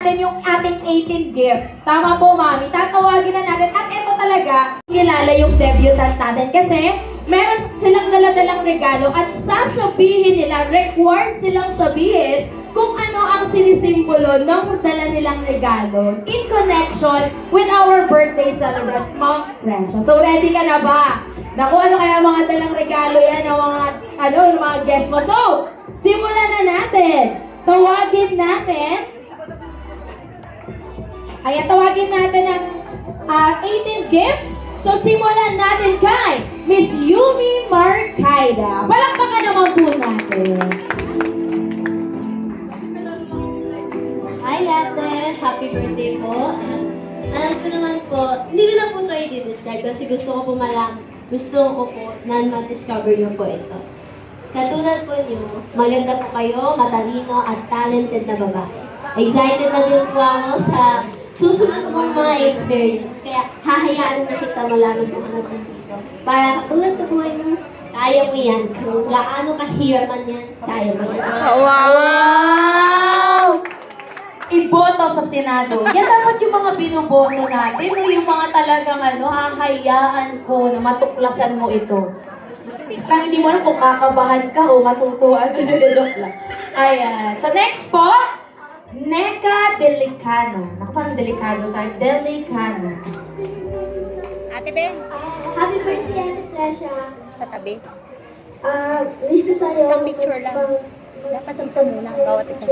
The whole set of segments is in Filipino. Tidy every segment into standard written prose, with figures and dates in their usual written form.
natin yung ating 18 gifts. Tama po, Mami. Tatawagin na natin. At ito talaga, kilala yung debutant natin. Kasi, meron silang daladalang regalo at sasabihin nila, required silang sabihin kung ano ang sinisimbolo ng dala nilang regalo in connection with our birthday celebrant, Mom Precious. So, ready ka na ba? Naku, ano kaya mga dalang regalo yan ng yung mga guests mo? So, simulan na natin. Tawagin natin. Ayan, tawagin natin ang 18 gifts. So, simulan natin kay Miss Yumi Marcaida. Palakpakan naman po natin. Hi, Ate! Happy birthday po. Alam ko naman po, hindi ko na po ito i-describe kasi gusto ko po na ma-discover niyo po ito. Katulad po niyo, maganda po kayo, matalino at talented na babae. Excited na din po ako sa susunod mong mga experience. Kaya hahayaan na kita malaman kung ano kung dito. Para katulad sa buhay mo, kaya mo yan. Kung gaano kahirap man yan, kaya mo yan. Wow! Iboto sa Senado. Yan dapat yung mga binoboto natin. No? Yung mga talagang hahayaan ko na matuklasan mo ito. Parang hindi mo alam kung kakabahan ka o matutuan. Joke lang. Ayan. So next po, Neka Delicano. Naku, parang delikado tayo. Delicano. Ate Ben, Happy birthday, Ate Sasha. sa tabi. Wish ko sa'yo. Isang picture lang. Dapat isa muna, bawat isa.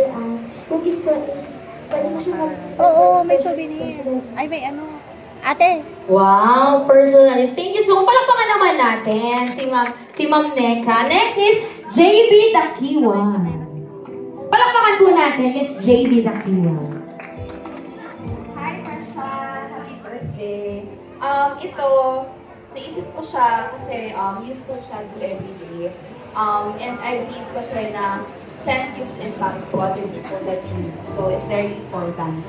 Cookie ko is, pwede mo siya Oo, may souvenir. Ay, may ano. Ate, Wow, personalist. Thank you so much. Palakpakan naman natin si Ma'am Neka. Next is JB Dakiwa. Palakpakan po natin, Miss JB Dakiwa. Hi, Marsha! Happy birthday! Ito, naisip ko siya kasi useful siya to everyday. And I believe kasi na send gives impact to other people that you need. So, it's very important.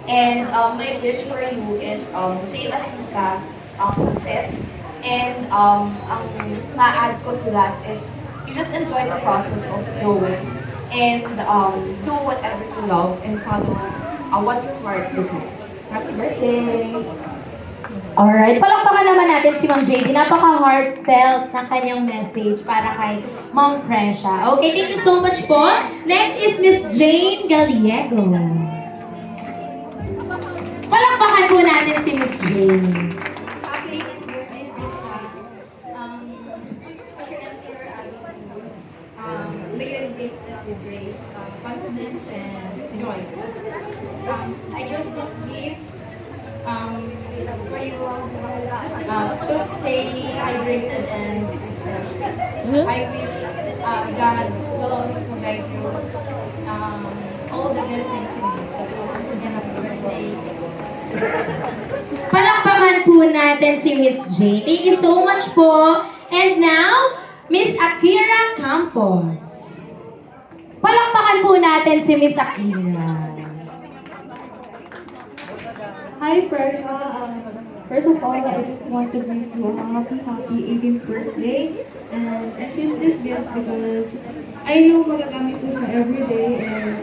And my wish for you is same as Nika, success. And ang ma-add ko to that is you just enjoy the process of growing and do whatever you love and follow what your heart desires. Happy birthday! Alright, palakpakan naman natin si Ma'am JB. Napaka-heartfelt ng kanyang message para kay Ma'am Prescia. Okay, thank you so much po. Next is Miss Jane Gallego. Palakpakan po natin si Miss Jane. Happy birthday, Lisa. As your entire may you embrace that with grace, confidence, and joy. I chose this gift for you to stay hydrated and I wish God will always provide you all the best things in life. That's all. Once again, happy birthday. Palakpakan po natin si Miss Jane. Thank you so much po. And now, Miss Akira Campos. Palakpakan po natin si Miss Akira. Hi, Persia. First of all, I just want to wish you a happy 18th birthday. And I choose this gift because I know magagamit mo siya every day. And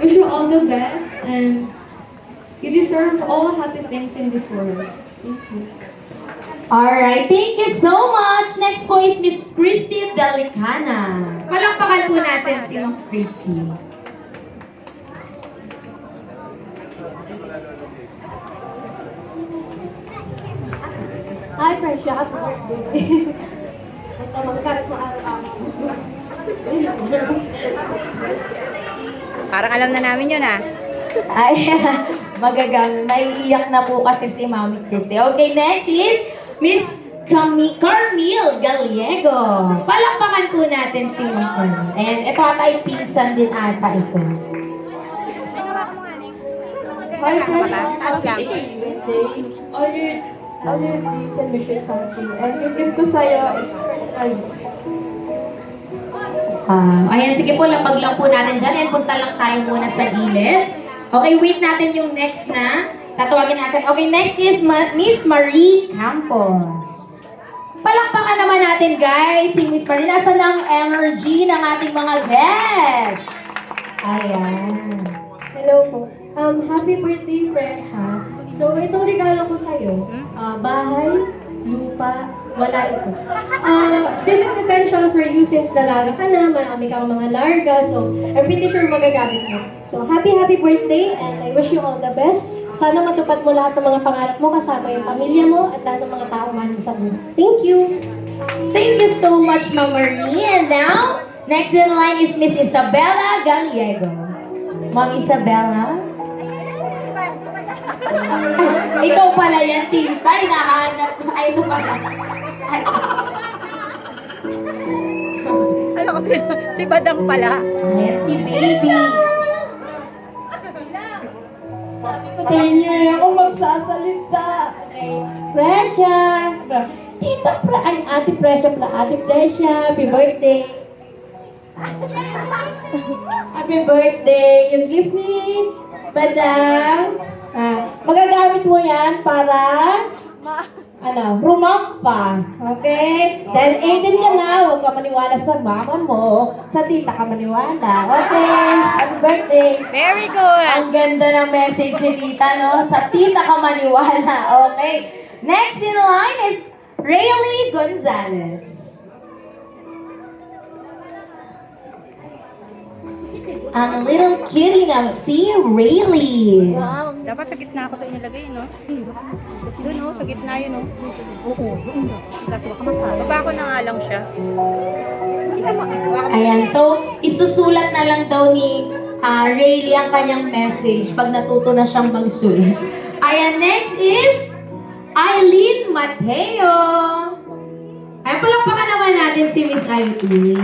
wish you all the best. And you deserve all happy things in this world. Thank you. Alright, thank you so much. Next po is Miss Christy Delicana. Palakpakan po natin si Ma'am Christy. Hi, Precious. Happy birthday. Ito, magkaras mo araw-araw. parang alam na namin yun ah. Ay, magagamit. Maiiyak na po kasi si Mami Christy. Okay, next is Miss Carmel Gallego. Palakpakan po natin si Ma'am Carmel. And ito ata ay pinsan din ata ito. Hi, Persia. Taas lang. All your dreams and wishes come true. And yung gift ko sa'yo is personalized. Ayan, sige po, lapag lang po natin dyan. And punta lang tayo muna sa gilid. Okay, wait natin yung next na. Tatawagin natin. Okay, next is Miss Marie Campos. Palakpakan naman natin, guys. Si Miss Marie, nasa ng energy ng ating mga guests. Ayan. Hello po. Happy birthday, Presha. So, itong regalo ko sa'yo, bahay, lupa, wala ito. This is essential for you since dalaga ka na, marami kang mga larga, so I'm pretty sure magagamit mo. So, happy birthday and I wish you all the best. Sana matupad mo lahat ng mga pangarap mo kasama yung pamilya mo at lahat ng mga tao mahal mo sa mundo. Thank you! Thank you so much, Ma'am Marie. And now, next in line is Miss Isabella Gallego. Ma'am Isabella? Ay, ikaw pala yan, tita. Hinahanap. Ay, ito pala. Ay, Ano ko si Badang pala. ayan si baby. Sa inyo ako magsasalita. Okay. Precious. Tita ay Ate Precious pala. Ate Precious, happy birthday. Happy birthday. You give me, Badang. Magagamit mo yan para rumampa. Okay? Dahil 18 ka na, huwag ka maniwala sa mama mo. Sa tita ka maniwala. Okay? Happy birthday. Very good. Ang ganda ng message ni tita, no? Sa tita ka maniwala. Okay. Next in line is Rayleigh Gonzalez. Ang little kitty na si Rayleigh. Dapat sa gitna ko ito inilagay, no? Doon, no? Sa gitna yun, no? Oo. Kasi baka masama. Baba ko na nga lang siya. Ayan, so isusulat na lang daw ni Rayleigh ang kanyang message pag natuto na siyang magsulat. Ayan, next is Eileen Mateo. Ayan, palakpakan naman natin si Miss Eileen.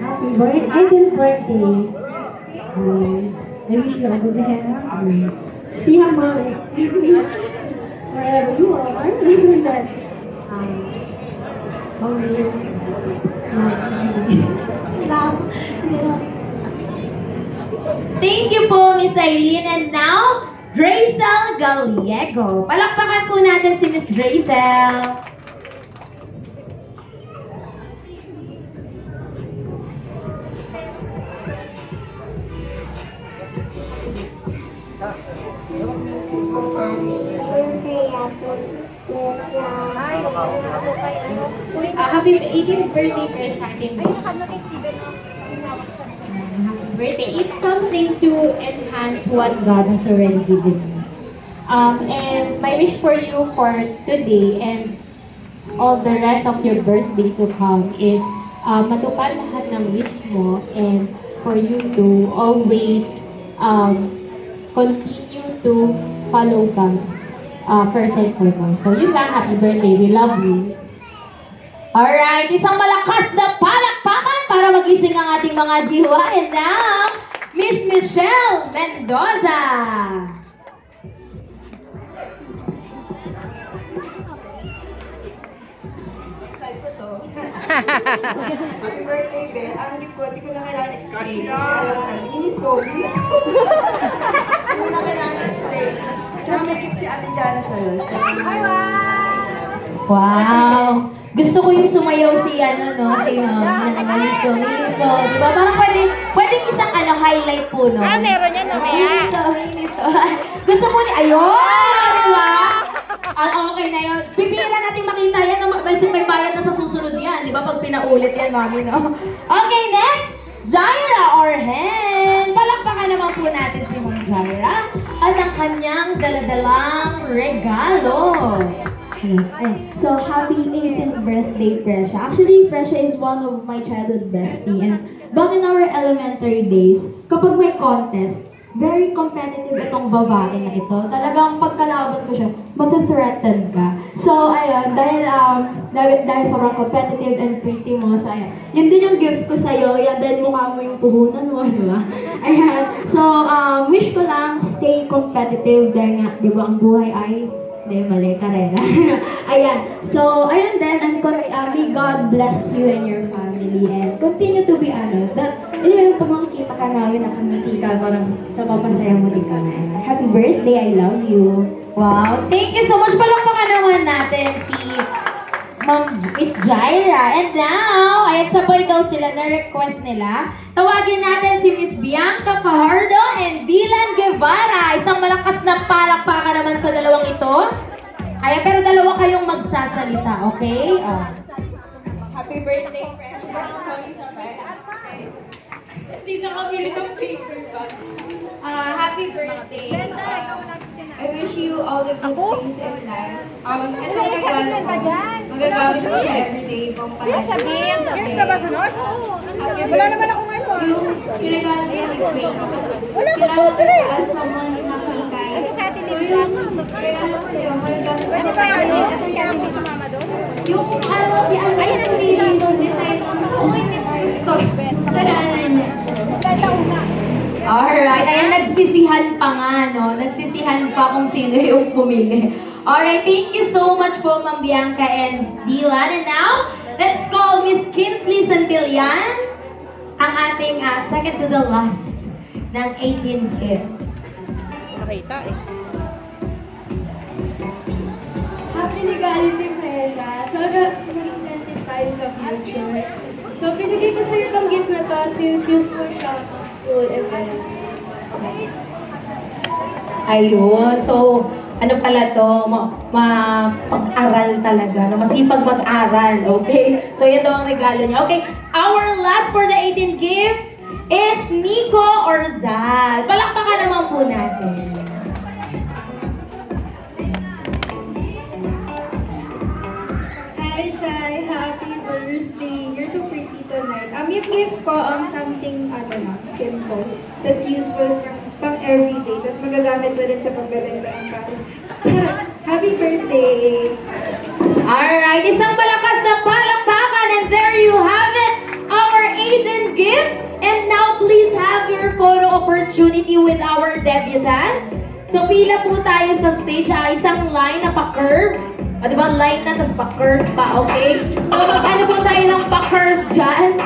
Happy birthday. 18th birthday. I wish you a good health. See how mommy. Wherever you are. That always Thank you po, Miss Eileen. And now, Drazel Gallego. Palakpakan po natin si Miss Drazel. Happy 18th birthday, Fresh Happy birthday. It's something to enhance what God has already given me. And my wish for you for today and all the rest of your birthday to come is matupad lahat ng wish mo and for you to always continue to follow God first and foremost. So yun lang, happy birthday. We love you. Alright, isang malakas na palakpakan para magising ang ating mga diwa. And now, Miss Michelle Mendoza. Happy birthday, Beth. Ang gift ko, di ko na kailangan explain. Kasi alam mo na, miniso. Hindi ko na kailangan explain. Tsaka may gift si Ate Jana sa'yo. Wow! Gusto ko yung sumayaw si si Miniso. Diba? Parang pwedeng isang highlight po, no? Meron yan, no? Miniso. Gusto mo ayun! Diba? Ang okay na yun. Bibira natin makita yan. May bayad na sa susunod yan. Diba? Pag pinaulit yan, mami, no? Okay, next! Jaira Orhen! Palakpakan naman po natin si Ma'am Jaira at ang kanyang daladalang regalo. So, happy 18th birthday, Presha. Actually, Presha is one of my childhood bestie. And back in our elementary days, kapag may contest, very competitive itong babae na ito. Talagang pagkalaban ko siya, mag-threaten ka. So, ayun, dahil sobrang competitive and pretty mo, so ayun. Yun din yung gift ko sa'yo, yan dahil mukha mo yung puhunan mo, di ba? Ayan. So, wish ko lang stay competitive dahil nga, di ba, ang buhay ay mali, karera. Ayan. So, ayun din, and may God bless you and your family and continue to be yung pag makikita ka namin, nakamiti ka, parang napapasaya mo din kami. Happy birthday, I love you. Wow, thank you so much. Palakpakan naman natin si Ma'am Miss And now, ayan sabay daw sila na request nila. Tawagin natin si Miss Bianca Pajardo and Dylan Guevara. Isang malakas na palakpakan naman sa dalawang ito. Ayan, pero dalawa kayong magsasalita, okay? Oh. Happy birthday, friend. Sorry sa Hindi nakabili ng paper bag. Happy birthday. I wish you all the good things in life. Itong regalo ko, magagamit ko siya everyday pang panasya. Yes na ba sunod? Wala naman akong ano. Yung regalo niya si Queen. Wala akong super eh. As someone na kikay. So yung regalo ko sa'yo, magagamit Pwede ko ba sa ano? kanya. Kaya mo sa mama doon? Yung ano, si Andre pumili ng design nun. So, hindi mo gusto. Saraan niya. Alright, ayan, nagsisihan pa nga, no? Nagsisihan pa kung sino yung pumili. Alright, thank you so much po, Ma'am Bianca and Dylan. And now, let's call Miss Kinsley Santillan, ang ating second to the last ng 18 gift. Nakita eh. Happy legality, Freda. Maging dentist tayo sa future. So, pinigay ko sa'yo itong gift na to since useful siya sa school event. Ayun, so, ano pala to, mapag-aral talaga, no? Masipag mag-aral, okay? So, yan daw ang regalo niya. Okay, our last for the 18 gift is Nico Orzal. Palakpakan naman po natin. Hi, Shai. Happy birthday. You're so pretty tonight. Yung gift ko, something, simple. Tapos useful pang everyday. Tapos magagamit mo din sa pagbebenta ng bahay. Charot! Happy birthday! Alright, isang malakas na palakpakan, and there you have it, our 18 gifts. And now, please have your photo opportunity with our debutant. So, pila po tayo sa stage. Isang line na pa-curve. O, diba, line na, tapos pa-curve pa, okay? So, mag-ano po tayo ng pa-curve dyan?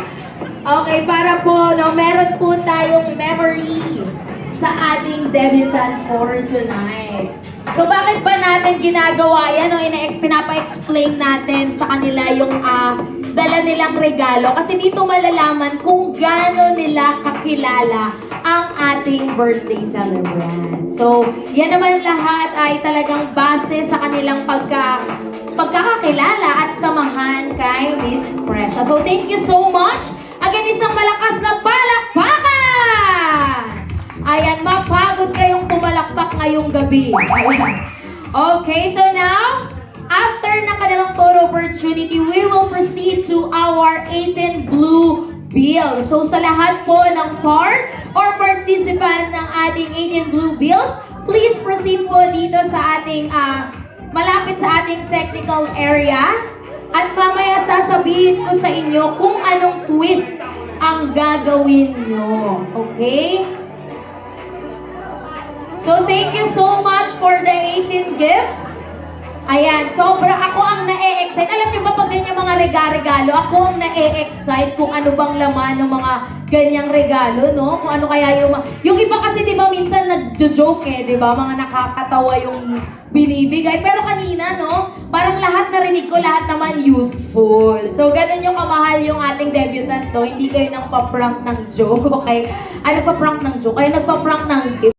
Okay, para po, no, meron po tayong memory sa ating debutant for tonight. So, bakit ba natin ginagawa yan? No? Pinapa-explain natin sa kanila yung dala nilang regalo. Kasi dito malalaman kung gaano nila kakilala ang ating birthday celebrant. So, yan naman lahat ay talagang base sa kanilang pagkakakilala at samahan kay Miss Precious. So, thank you so much. Again, isang malakas na palakpakan! Ayan, mapagod kayong pumalakpak ngayong gabi. Ayan. Okay, so now, after ng kanilang photo opportunity, we will proceed to our 18 blue bills. So sa lahat po ng part or participant ng ating 18 blue bills, please proceed po dito sa ating, malapit sa ating technical area. At mamaya sasabihin ko sa inyo kung anong twist ang gagawin nyo. Okay? So, thank you so much for the 18 gifts. Ayan, sobra ako ang na-e-excite. Alam niyo ba pag ganyan mga regalo, ako ang na-e-excite kung ano bang laman ng mga ganyang regalo, no? Kung ano kaya yung iba kasi, di ba, minsan nag-joke di ba? Mga nakakatawa yung binibigay. Pero kanina, no? Parang lahat narinig ko, lahat naman useful. So, ganun yung kamahal yung ating debutant, no? Hindi kayo nang pa-prank ng joke, okay? Ay, nagpa-prank ng joke. Ay, nagpa-prank ng gift.